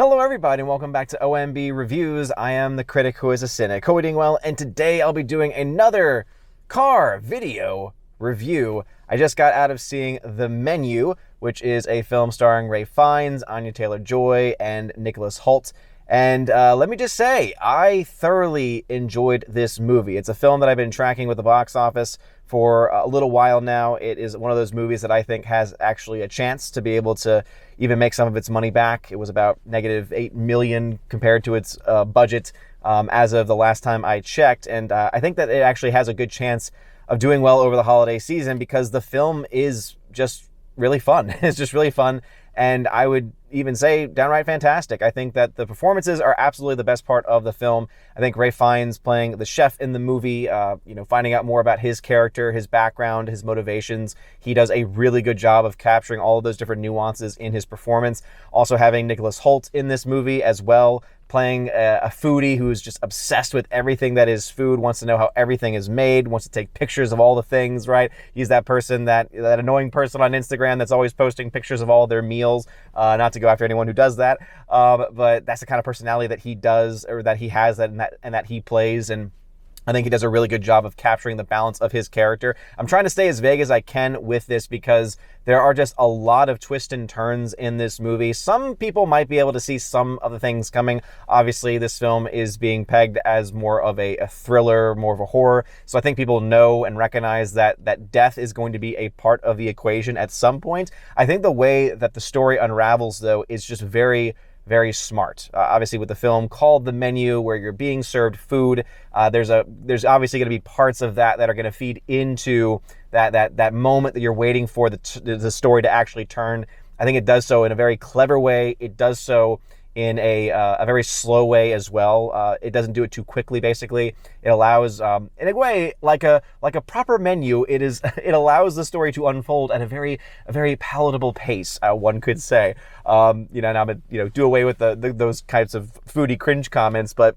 Hello everybody and welcome back to OMB Reviews. I am the critic who is a cynic, coding well, and today I'll be doing another car video review. I just got out of seeing The Menu, which is a film starring Ralph Fiennes, Anya Taylor-Joy, and Nicholas Hoult. And let me just say, I thoroughly enjoyed this movie. It's a film that I've been tracking with the box office for a little while now. It is one of those movies that I think has actually a chance to be able to even make some of its money back. It was about -$8 million compared to its budget as of the last time I checked. And I think that it actually has a good chance of doing well over the holiday season because the film is just really fun. It's just really fun. And I would even say downright fantastic. I think that the performances are absolutely the best part of the film. I think Ralph Fiennes playing the chef in the movie, finding out more about his character, his background, his motivations. He does a really good job of capturing all of those different nuances in his performance. Also having Nicholas Hoult in this movie as well, playing a foodie who is just obsessed with everything that is food, wants to know how everything is made, wants to take pictures of all the things, right? He's that person, that annoying person on Instagram that's always posting pictures of all their meals, not to go after anyone who does that, but that's the kind of personality that he does, or that he has, and that he plays, and I think he does a really good job of capturing the balance of his character. I'm trying to stay as vague as I can with this because there are just a lot of twists and turns in this movie. Some people might be able to see some of the things coming. Obviously, this film is being pegged as more of a thriller, more of a horror. So I think people know and recognize that death is going to be a part of the equation at some point. I think the way that the story unravels, though, is just very smart. Obviously, with the film called The Menu, where you're being served food, there's obviously going to be parts of that are going to feed into that moment that you're waiting for the story to actually turn. I think it does so in a very clever way. It does so in a very slow way as well. It doesn't do it too quickly. Basically, it allows, in a way, like a proper menu. It allows the story to unfold at a very palatable pace. One could say, and I'm gonna do away with those types of foodie cringe comments, but.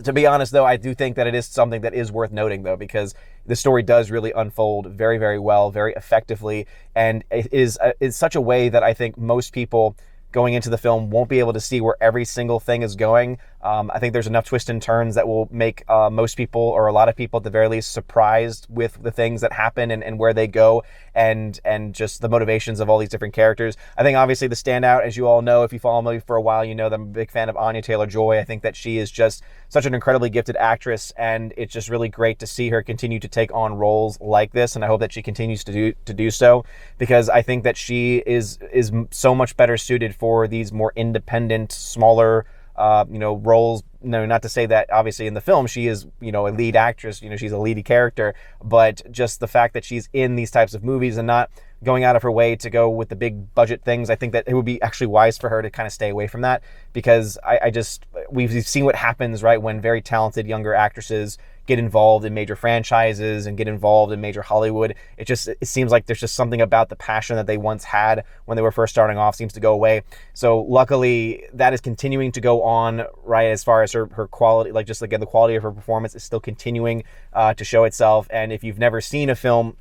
To be honest, though, I do think that it is something that is worth noting, though, because the story does really unfold very well, very effectively, and it is such a way that I think most people going into the film won't be able to see where every single thing is going. I think there's enough twists and turns that will make most people, or a lot of people at the very least, surprised with the things that happen and where they go, and just the motivations of all these different characters. I think obviously the standout, as you all know, if you follow me for a while, you know that I'm a big fan of Anya Taylor-Joy. I think that she is just such an incredibly gifted actress, and it's just really great to see her continue to take on roles like this, and I hope that she continues to do so, because I think that she is so much better suited for these more independent, smaller roles. No, not to say that obviously in the film she is, a lead actress, she's a lead character, but just the fact that she's in these types of movies and not going out of her way to go with the big budget things, I think that it would be actually wise for her to kind of stay away from that, because we've seen what happens, right, when very talented younger actresses get involved in major franchises and get involved in major Hollywood. It seems like there's just something about the passion that they once had when they were first starting off seems to go away. So luckily that is continuing to go on, right, as far as her quality, like just again, the quality of her performance is still continuing to show itself. And if you've never seen a film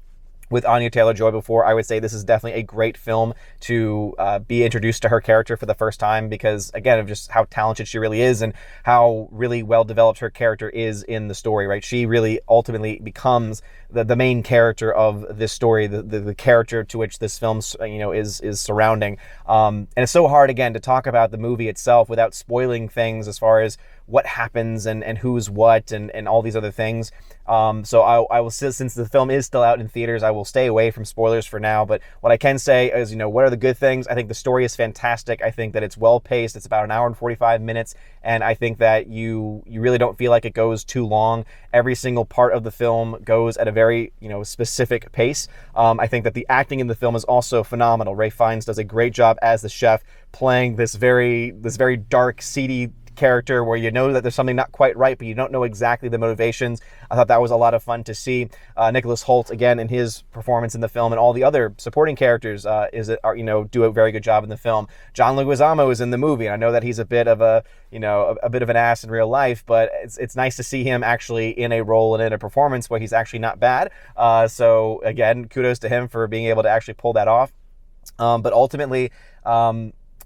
with Anya Taylor-Joy before, I would say this is definitely a great film to be introduced to her character for the first time, because again, of just how talented she really is and how really well developed her character is in the story, right? She really ultimately becomes the main character of this story, the character to which this film is surrounding. And it's so hard, again, to talk about the movie itself without spoiling things as far as what happens and who's what and all these other things. So I will, since the film is still out in theaters, I will stay away from spoilers for now. But what I can say is, what are the good things? I think the story is fantastic. I think that it's well paced. It's about 1 hour and 45 minutes. And I think that you really don't feel like it goes too long. Every single part of the film goes at a very, specific pace. I think that the acting in the film is also phenomenal. Ralph Fiennes does a great job as the chef, playing this very dark, seedy character where you know that there's something not quite right, but you don't know exactly the motivations. I thought that was a lot of fun to see. Nicholas Hoult, again, in his performance in the film, and all the other supporting characters do a very good job in the film. John Leguizamo is in the movie, and I know that he's a bit of an ass in real life, but it's nice to see him actually in a role and in a performance where he's actually not bad. So again, kudos to him for being able to actually pull that off. But ultimately,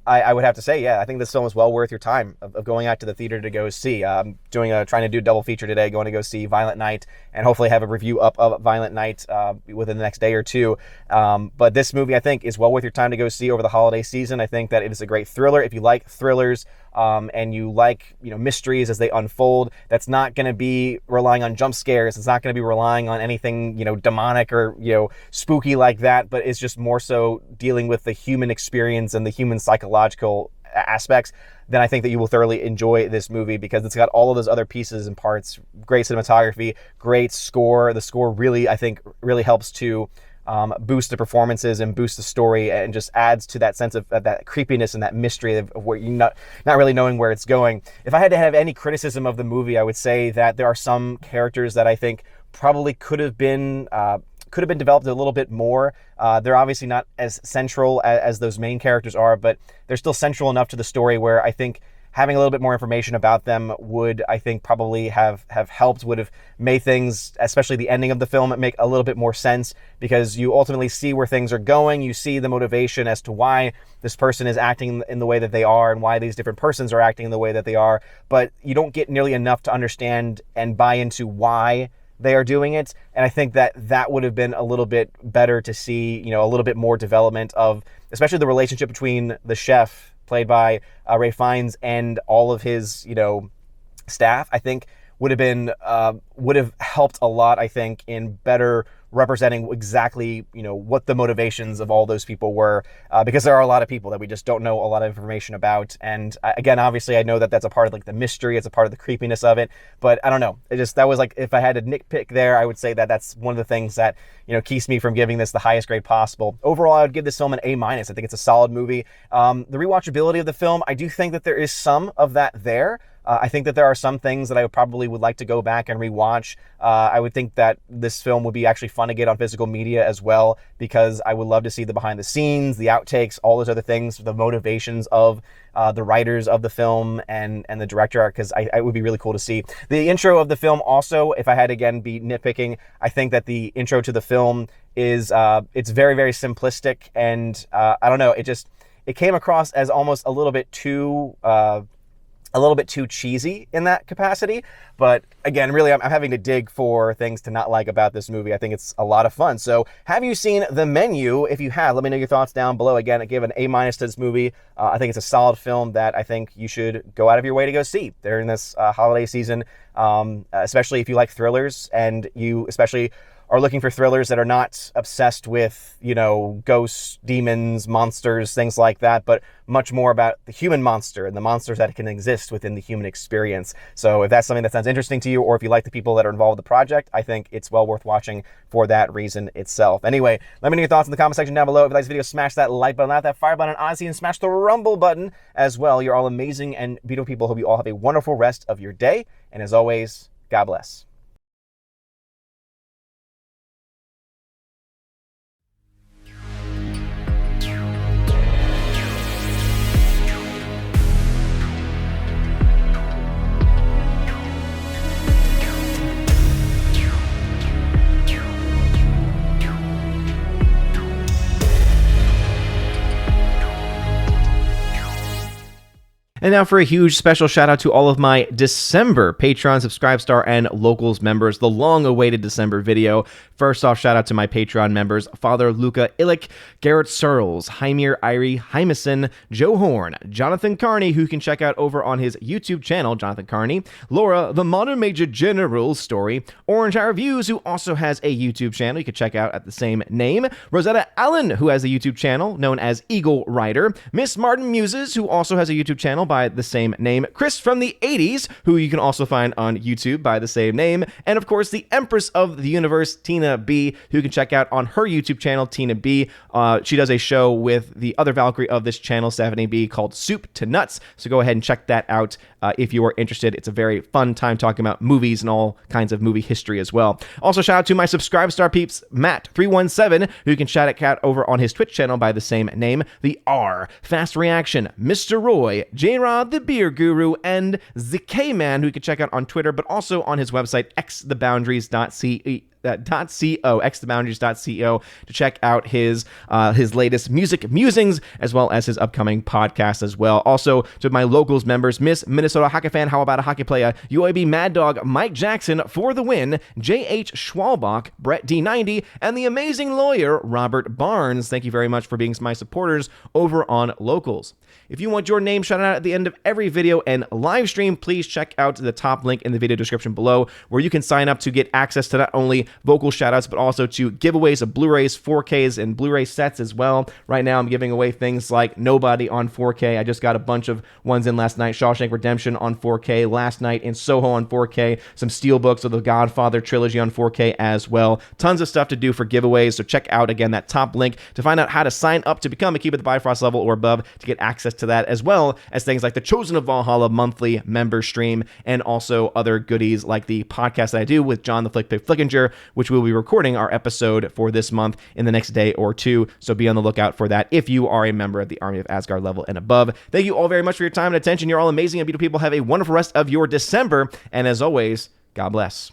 I would have to say, yeah, I think this film is well worth your time of going out to the theater to go see. Trying to do a double feature today, going to go see Violent Night, and hopefully have a review up of Violent Night within the next day or two. But this movie, I think, is well worth your time to go see over the holiday season. I think that it is a great thriller. If you like thrillers, and you like, mysteries as they unfold, that's not going to be relying on jump scares. It's not going to be relying on anything, demonic or, spooky like that, but it's just more so dealing with the human experience and the human psychological aspects. Then I think that you will thoroughly enjoy this movie because it's got all of those other pieces and parts. Great cinematography, great score. The score really, I think, really helps to boost the performances and boost the story, and just adds to that sense of that creepiness and that mystery of where you're not really knowing where it's going. If I had to have any criticism of the movie, I would say that there are some characters that I think probably could have been developed a little bit more. They're obviously not as central as those main characters are, but they're still central enough to the story where I think having a little bit more information about them would, I think, probably have helped, would have made things, especially the ending of the film, make a little bit more sense, because you ultimately see where things are going. You see the motivation as to why this person is acting in the way that they are and why these different persons are acting in the way that they are, but you don't get nearly enough to understand and buy into why they are doing it. And I think that would have been a little bit better to see, a little bit more development of, especially the relationship between the chef, played by Ralph Fiennes, and all of his, staff. I think would have helped a lot, I think, in better representing exactly, what the motivations of all those people were, because there are a lot of people that we just don't know a lot of information about. And again, obviously, I know that that's a part of like the mystery, it's a part of the creepiness of it, but I don't know. That was like, if I had to nitpick there, I would say that that's one of the things that, keeps me from giving this the highest grade possible. Overall, I would give this film an A-. I think it's a solid movie. The rewatchability of the film, I do think that there is some of that there. I think that there are some things that I probably would like to go back and rewatch. I would think that this film would be actually fun to get on physical media as well, because I would love to see the behind the scenes, the outtakes, all those other things, the motivations of the writers of the film and the director, because it would be really cool to see. The intro of the film also, if I had to again be nitpicking, I think that the intro to the film is, it's very, very simplistic, and I don't know, it came across as almost a little bit too cheesy in that capacity. But again, really, I'm having to dig for things to not like about this movie. I think it's a lot of fun. So have you seen The Menu? If you have, let me know your thoughts down below. Again, I gave an A- to this movie. I think it's a solid film that I think you should go out of your way to go see during this holiday season, especially if you like thrillers, and you especially are looking for thrillers that are not obsessed with, ghosts, demons, monsters, things like that, but much more about the human monster and the monsters that can exist within the human experience. So if that's something that sounds interesting to you, or if you like the people that are involved with the project, I think it's well worth watching for that reason itself. Anyway, let me know your thoughts in the comment section down below. If you like this video, smash that like button, that fire button, honestly, and smash the rumble button as well. You're all amazing and beautiful people. Hope you all have a wonderful rest of your day. And as always, God bless. And now for a huge special shout out to all of my December Patreon, Subscribestar, and Locals members, the long-awaited December video. First off, shout out to my Patreon members, Father Luca Illick, Garrett Searles, Heimir Irie Hymason, Joe Horn, Jonathan Carney, who you can check out over on his YouTube channel, Jonathan Carney, Laura, the Modern Major General Story, Orange Eye Reviews, who also has a YouTube channel you can check out at the same name, Rosetta Allen, who has a YouTube channel known as Eagle Rider, Miss Martin Muses, who also has a YouTube channel by the same name, Chris from the 80s, who you can also find on YouTube by the same name, and of course the Empress of the Universe, Tina B, who you can check out on her YouTube channel, Tina B. She does a show with the other Valkyrie of this channel, Stephanie B, called Soup to Nuts, so go ahead and check that out if you are interested. It's a very fun time talking about movies and all kinds of movie history as well. Also, shout out to my Subscribestar peeps, Matt317, who you can shout out over on his Twitch channel by the same name, the R, Fast Reaction, Mr. Roy, J-Rod the Beer Guru, and the K-Man, who you can check out on Twitter, but also on his website, xtheboundaries.co. xtheboundaries.co to check out his latest music musings, as well as his upcoming podcast as well. Also, to my locals members, Miss Minnesota Hockey Fan, How About a Hockey Player, UAB Mad Dog, Mike Jackson for the win, J.H. Schwalbach, Brett D90, and the amazing lawyer, Robert Barnes. Thank you very much for being my supporters over on locals. If you want your name shouted out at the end of every video and live stream, please check out the top link in the video description below, where you can sign up to get access to not only vocal shoutouts, but also to giveaways of Blu-rays, 4Ks, and Blu-ray sets as well. Right now, I'm giving away things like Nobody on 4K. I just got a bunch of ones in last night. Shawshank Redemption on 4K last night, in Soho on 4K, some steelbooks of the Godfather trilogy on 4K as well. Tons of stuff to do for giveaways, so check out, again, that top link to find out how to sign up to become a Keep It the Bifrost level or above to get access to that, as well as things like the Chosen of Valhalla monthly member stream, and also other goodies like the podcast that I do with John the Flickpick Flickinger, which we'll be recording our episode for this month in the next day or two, so be on the lookout for that if you are a member of the Army of Asgard level and above. Thank you all very much for your time and attention. You're all amazing and beautiful people. Have a wonderful rest of your December, and as always, God bless.